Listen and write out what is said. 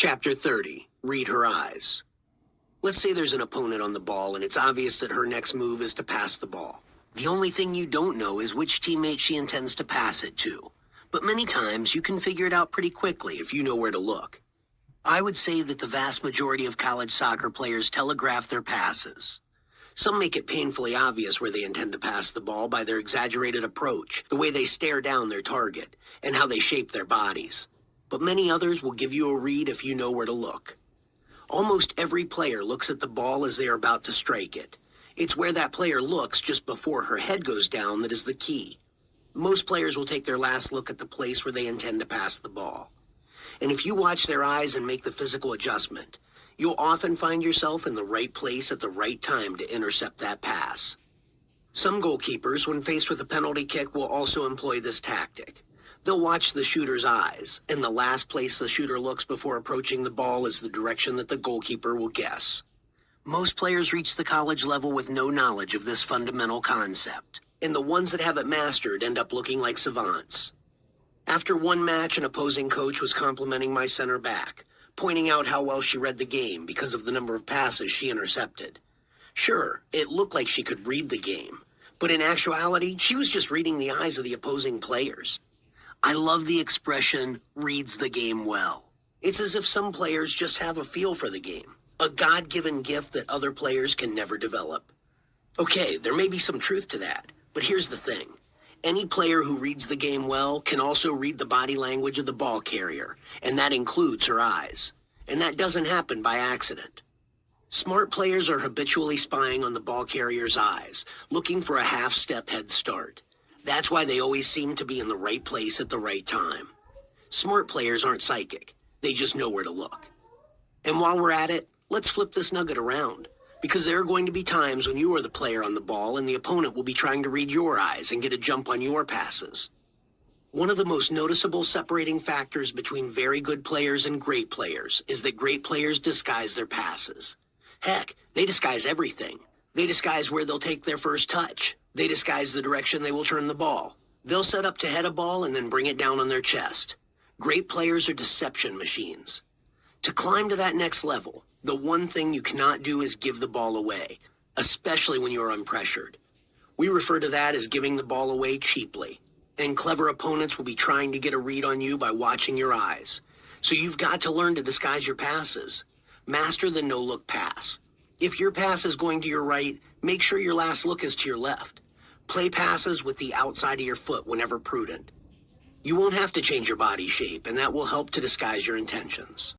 Chapter 30. Read her eyes. Let's say there's an opponent on the ball and it's obvious that her next move is to pass the ball. The only thing you don't know is which teammate she intends to pass it to. But many times you can figure it out pretty quickly if you know where to look. I would say that the vast majority of college soccer players telegraph their passes. Some make it painfully obvious where they intend to pass the ball by their exaggerated approach, the way they stare down their target, and how they shape their bodies. But many others will give you a read if you know where to look. Almost every player looks at the ball as they are about to strike it. It's where that player looks just before her head goes down that is the key. Most players will take their last look at the place where they intend to pass the ball. And if you watch their eyes and make the physical adjustment, you'll often find yourself in the right place at the right time to intercept that pass. Some goalkeepers, when faced with a penalty kick, will also employ this tactic. They'll watch the shooter's eyes, and the last place the shooter looks before approaching the ball is the direction that the goalkeeper will guess. Most players reach the college level with no knowledge of this fundamental concept, and the ones that have it mastered end up looking like savants. After one match, an opposing coach was complimenting my center back, pointing out how well she read the game because of the number of passes she intercepted. Sure, it looked like she could read the game, but in actuality, she was just reading the eyes of the opposing players. I love the expression, reads the game well. It's as if some players just have a feel for the game, a God-given gift that other players can never develop. Okay, there may be some truth to that, but here's the thing. Any player who reads the game well can also read the body language of the ball carrier, and that includes her eyes. And that doesn't happen by accident. Smart players are habitually spying on the ball carrier's eyes, looking for a half-step head start. That's why they always seem to be in the right place at the right time. Smart players aren't psychic. They just know where to look. And while we're at it, let's flip this nugget around. Because there are going to be times when you are the player on the ball and the opponent will be trying to read your eyes and get a jump on your passes. One of the most noticeable separating factors between very good players and great players is that great players disguise their passes. Heck, they disguise everything. They disguise where they'll take their first touch. They disguise the direction they will turn the ball. They'll set up to head a ball and then bring it down on their chest. Great players are deception machines. To climb to that next level, the one thing you cannot do is give the ball away, especially when you are unpressured. We refer to that as giving the ball away cheaply. And clever opponents will be trying to get a read on you by watching your eyes. So you've got to learn to disguise your passes. Master the no-look pass. If your pass is going to your right, make sure your last look is to your left. Play passes with the outside of your foot whenever prudent. You won't have to change your body shape, and that will help to disguise your intentions.